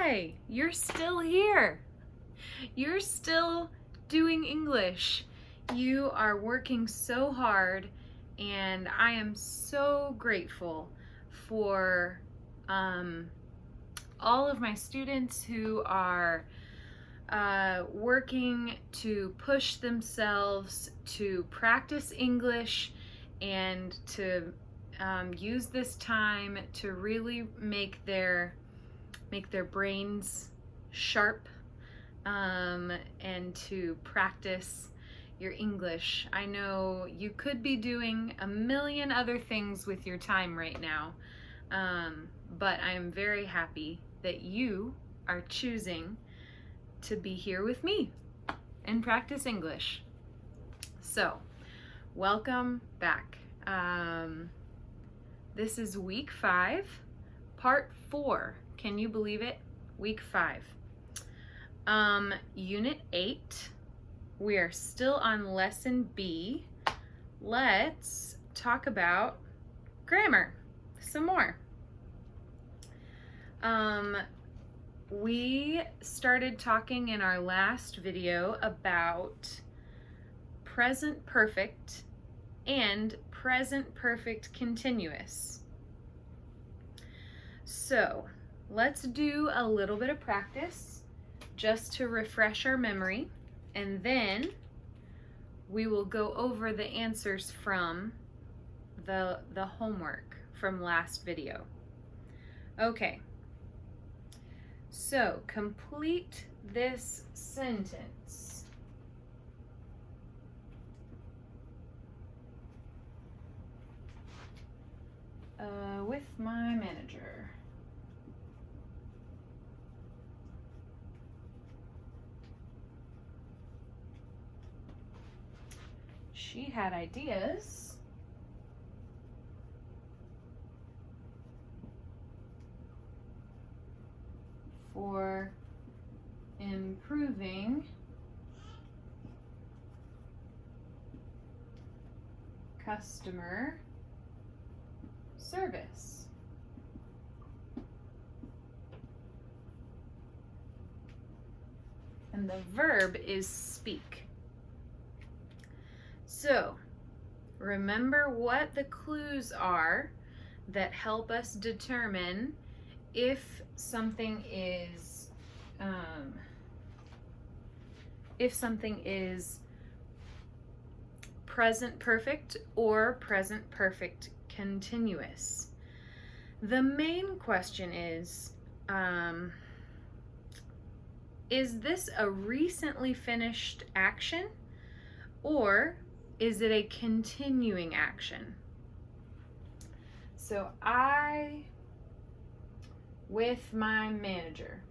Hi, you're still here. You're still doing English. You are working so hard, and I am so grateful for all of my students who are working to push themselves to practice English and to use this time to really make their brains sharp and to practice your English. I know you could be doing a million other things with your time right now, but I'm very happy that you are choosing to be here with me and practice English. So, welcome back. This is week 5, part 4. Can you believe it? Week 5. Unit 8. We are still on lesson B. Let's talk about grammar some more. We started talking in our last video about present perfect and present perfect continuous. So let's do a little bit of practice just to refresh our memory, and then we will go over the answers from the homework from last video. Okay, so complete this sentence. With my manager. She had ideas for improving customer service. And the verb is speak. So, remember what the clues are that help us determine if something is present perfect or present perfect continuous. The main question is this a recently finished action, or is it a continuing action? So with my manager,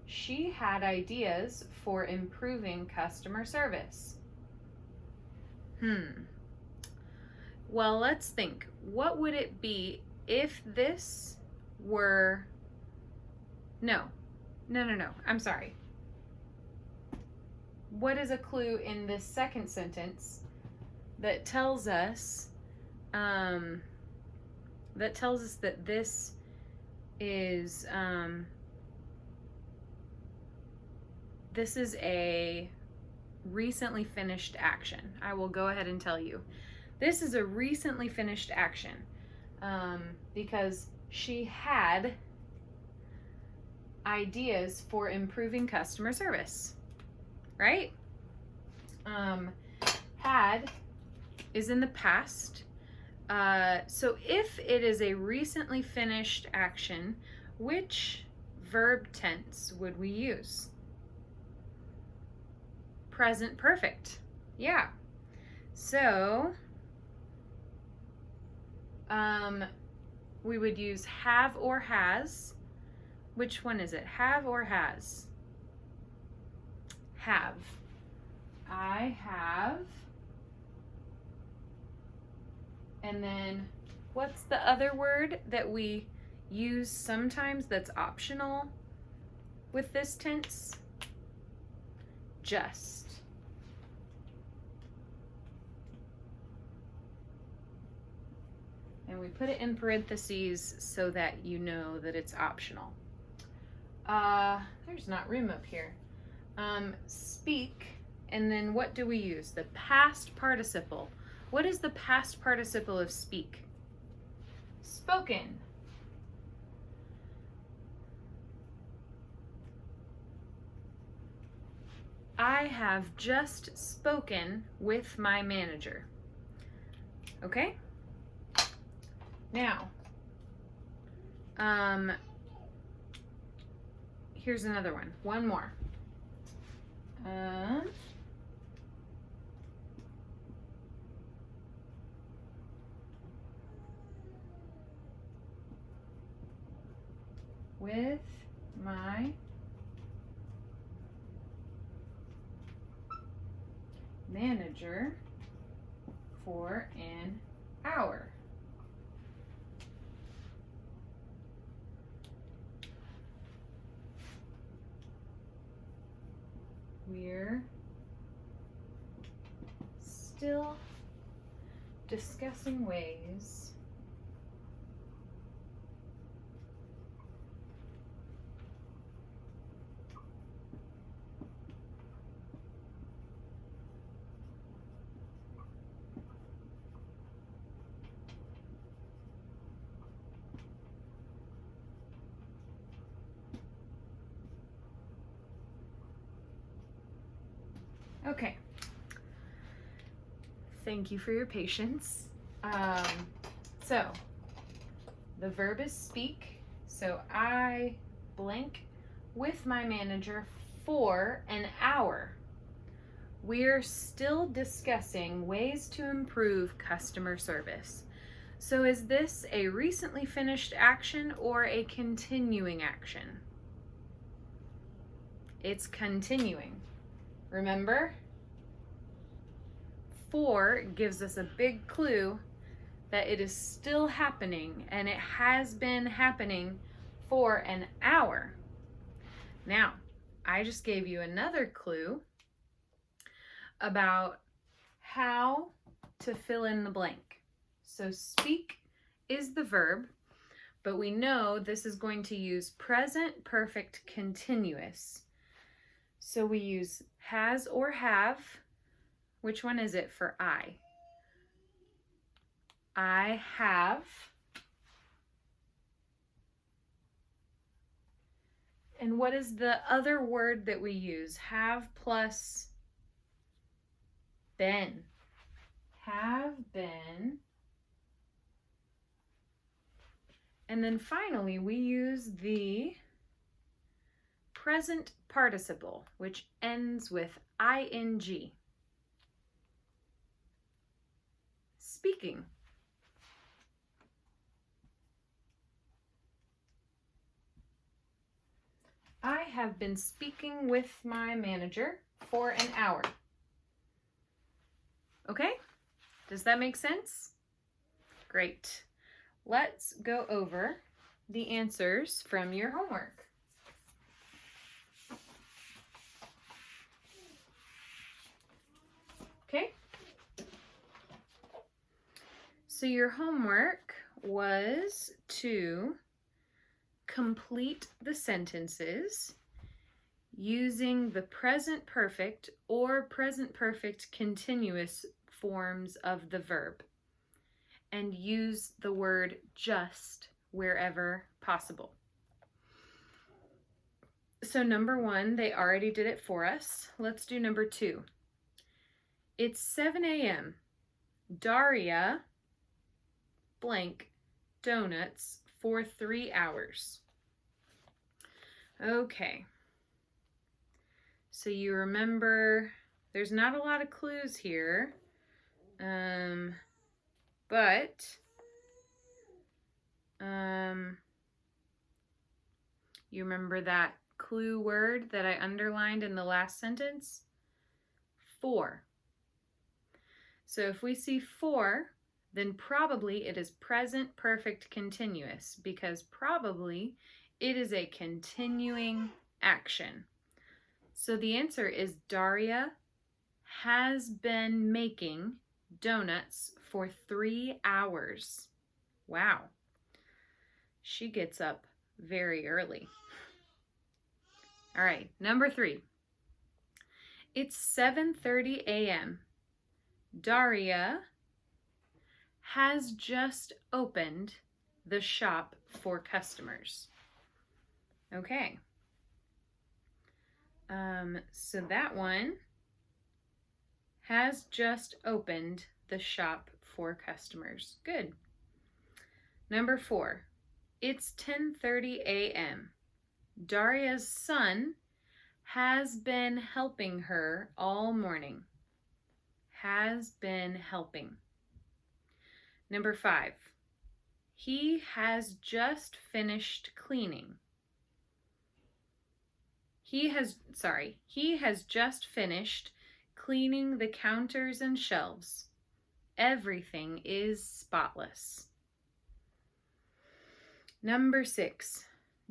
she had ideas for improving customer service. Well, let's think. What would it be if this were... No. I'm sorry. What is a clue in this second sentence that tells us that this is a recently finished action? I will go ahead and tell you. This is a recently finished action because she had ideas for improving customer service, right? Had is in the past. So if it is a recently finished action, which verb tense would we use? Present perfect. Yeah. So we would use have or has. Which one is it? Have or has? Have. I have. And then what's the other word that we use sometimes that's optional with this tense? Just. And we put it in parentheses so that you know that it's optional. There's not room up here. Speak, and then what do we use? The past participle. What is the past participle of speak? Spoken. I have just spoken with my manager. Okay? Now, here's another one. One more. With my manager for an hour. We're still discussing ways Okay. Thank you for your patience. So, the verb is speak. So I blank with my manager for an hour. We're still discussing ways to improve customer service. So is this a recently finished action or a continuing action? It's continuing. Remember? For gives us a big clue that it is still happening, and it has been happening for an hour. Now, I just gave you another clue about how to fill in the blank. So speak is the verb, but we know this is going to use present perfect continuous. So we use has or have. Which one is it for I? I have. And what is the other word that we use? Have plus been. Have been. And then finally, we use the present participle, which ends with ing. Speaking. I have been speaking with my manager for an hour. Okay? Does that make sense? Great. Let's go over the answers from your homework. Okay? So your homework was to complete the sentences using the present perfect or present perfect continuous forms of the verb, and use the word just wherever possible. So number 1, they already did it for us. Let's do number 2. It's 7 a.m. Daria blank donuts for 3 hours. Okay. So you remember, there's not a lot of clues here, but you remember that clue word that I underlined in the last sentence? For. So if we see for, then probably it is present perfect continuous, because probably it is a continuing action. So the answer is Daria has been making donuts for 3 hours. Wow. She gets up very early. All right, number 3. It's 7:30 a.m. Daria has just opened the shop for customers. Okay. So that one has just opened the shop for customers. Good. Number 4. It's 10:30 a.m. Daria's son has been helping her all morning. Has been helping. Number 5. He has just finished cleaning. He has just finished cleaning the counters and shelves. Everything is spotless. Number 6.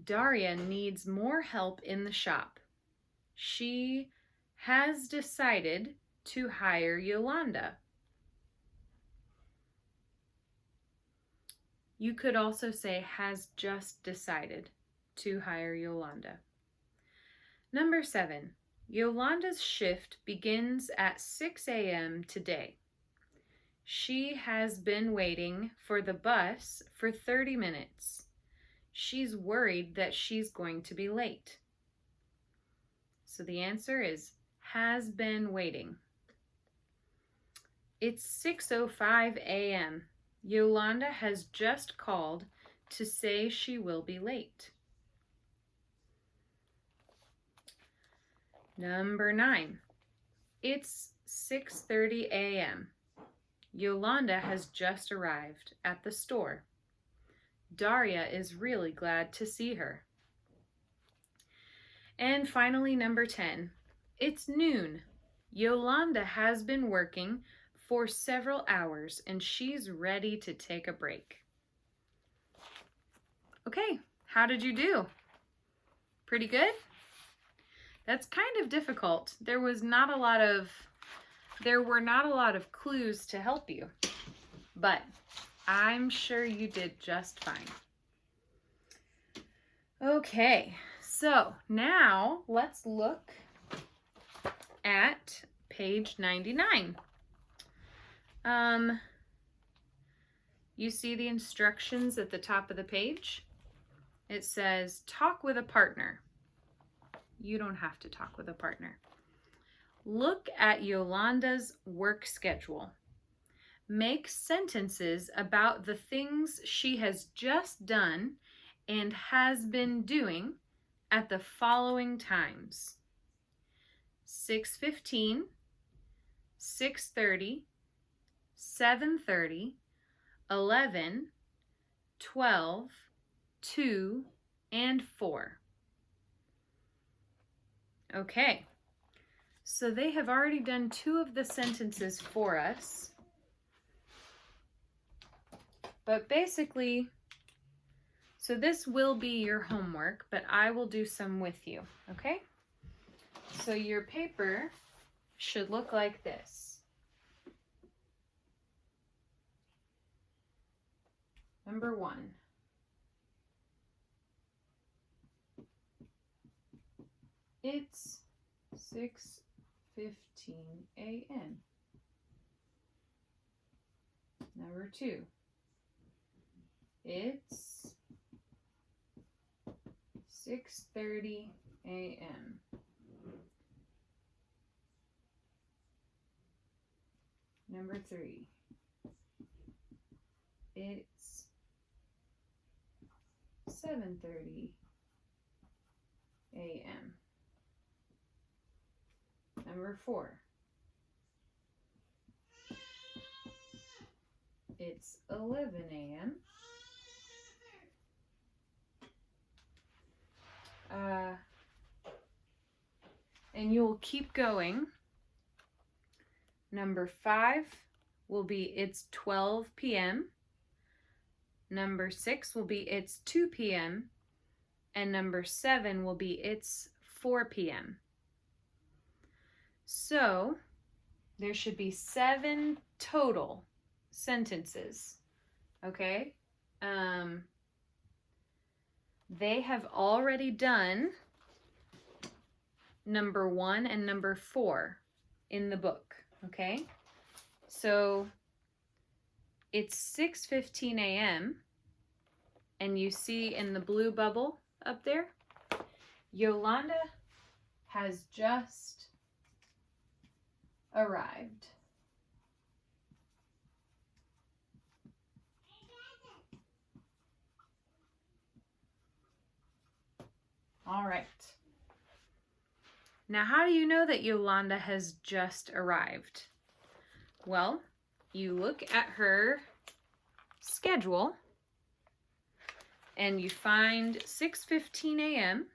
Daria needs more help in the shop. She has decided to hire Yolanda. You could also say has just decided to hire Yolanda. Number 7. Yolanda's shift begins at 6 a.m. today. She has been waiting for the bus for 30 minutes. She's worried that she's going to be late. So the answer is has been waiting. It's 6:05 a.m. Yolanda has just called to say she will be late. Number 9. It's 6:30 a.m. Yolanda has just arrived at the store. Daria is really glad to see her. And finally, number 10. It's noon. Yolanda has been working for several hours and she's ready to take a break. Okay, how did you do? Pretty good? That's kind of difficult. There were not a lot of clues to help you, but I'm sure you did just fine. Okay, so now let's look at page 99. You see the instructions at the top of the page? It says, talk with a partner. You don't have to talk with a partner. Look at Yolanda's work schedule. Make sentences about the things she has just done and has been doing at the following times: 6:15, 6:30, 7:30, 11, 12, 2, and 4. Okay, so they have already done 2 of the sentences for us. But basically, so this will be your homework, but I will do some with you, okay? So your paper should look like this. Number 1. It's 6:15 a.m. Number 2. It's 6:30 a.m. Number 3. It's 7:30 a.m. Number 4. It's 11 a.m. And you'll keep going. Number 5 will be it's 12 p.m. Number 6 will be it's 2 p.m. And number 7 will be it's 4 p.m. So there should be 7 total sentences, okay? they have already done number 1 and number 4 in the book, okay? So it's 6:15 a.m. and you see in the blue bubble up there, Yolanda has just arrived. All right. Now, how do you know that Yolanda has just arrived? Well, you look at her schedule and you find 6:15 a.m.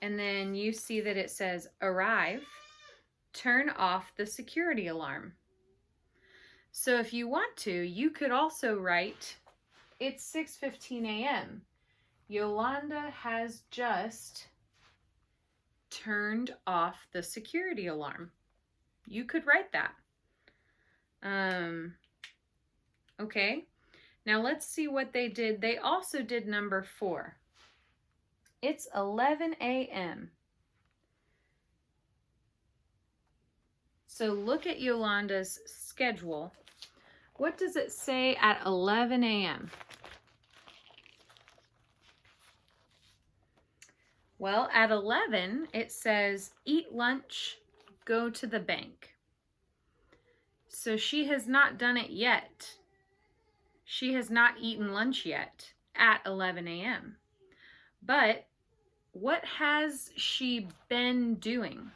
and then you see that it says arrive, turn off the security alarm. So if you want to, you could also write, it's 6:15 a.m. Yolanda has just turned off the security alarm. You could write that. Okay, now let's see what they did. They also did number 4. It's 11 a.m. So look at Yolanda's schedule. What does it say at 11 a.m.? Well, at 11, it says, eat lunch, go to the bank. So she has not done it yet. She has not eaten lunch yet at 11 a.m. But what has she been doing?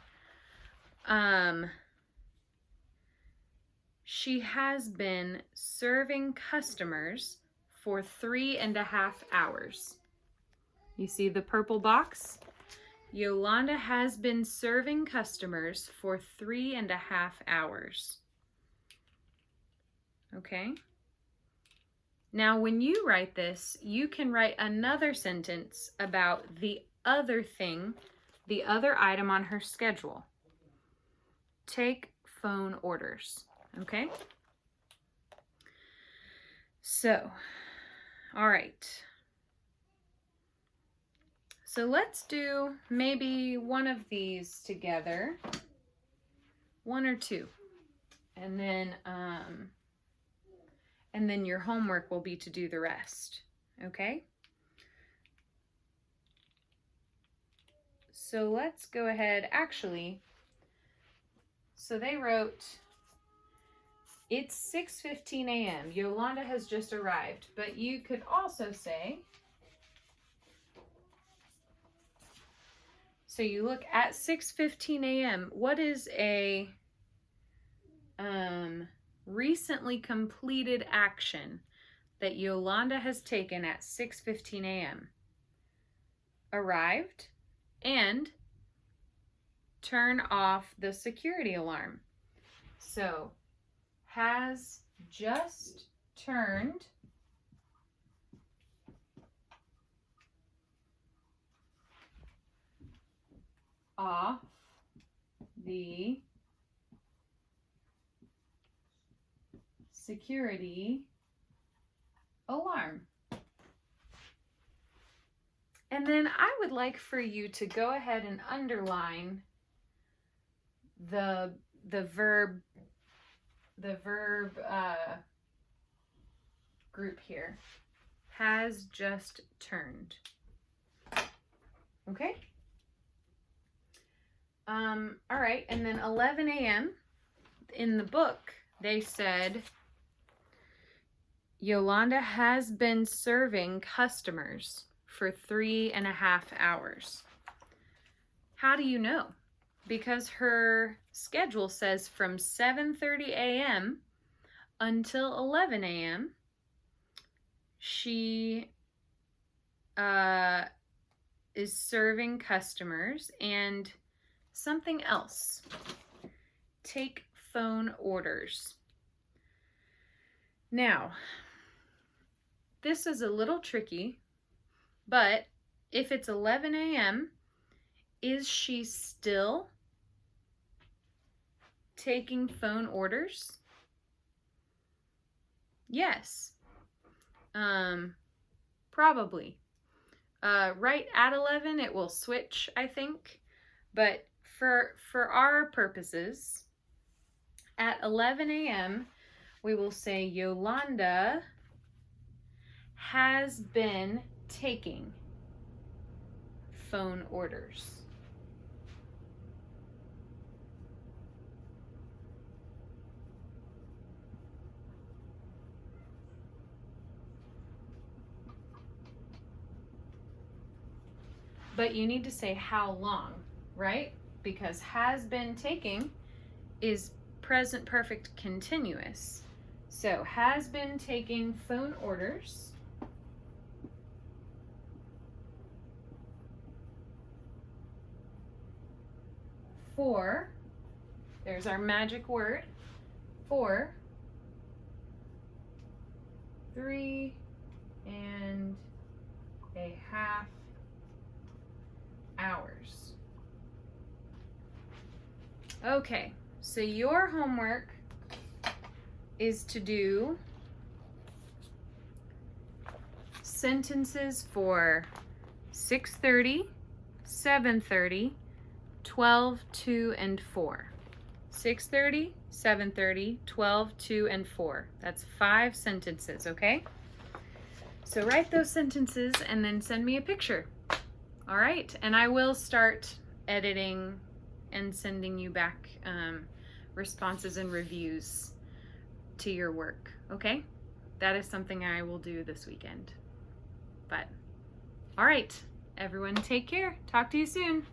She has been serving customers for 3.5 hours. You see the purple box? Yolanda has been serving customers for 3.5 hours. Okay? Now, when you write this, you can write another sentence about the other thing, the other item on her schedule. Take phone orders. Okay? So, all right. So let's do maybe one of these together, 1 or 2, and then your homework will be to do the rest, okay? So let's go ahead, actually, so they wrote, it's 6:15 a.m. Yolanda has just arrived, but you could also say, so you look at 6:15 a.m. What is a recently completed action that Yolanda has taken at 6:15 a.m.? Arrived and turn off the security alarm. So, has just turned off the security alarm. And then I would like for you to go ahead and underline the verb group here. Has just turned. Okay? All right, and then 11 a.m. in the book, they said, Yolanda has been serving customers for 3.5 hours. How do you know? Because her schedule says from 7:30 a.m. until 11 a.m. she is serving customers and something else. Take phone orders. Now, this is a little tricky, but if it's 11 a.m., is she still taking phone orders? Yes. Probably. Right at 11, it will switch, I think. But for our purposes, at 11 a.m., we will say Yolanda has been taking phone orders. But you need to say how long, right? Because has been taking is present perfect continuous. So has been taking phone orders for, there's our magic word, for 3.5 hours. Okay, so your homework is to do sentences for 6:30, 7:30, 12, 2, and 4. 6:30, 7:30, 12, 2, and 4. That's 5 sentences, okay? So write those sentences and then send me a picture. All right, and I will start editing and sending you back responses and reviews to your work, okay? That is something I will do this weekend. But, all right, everyone take care. Talk to you soon.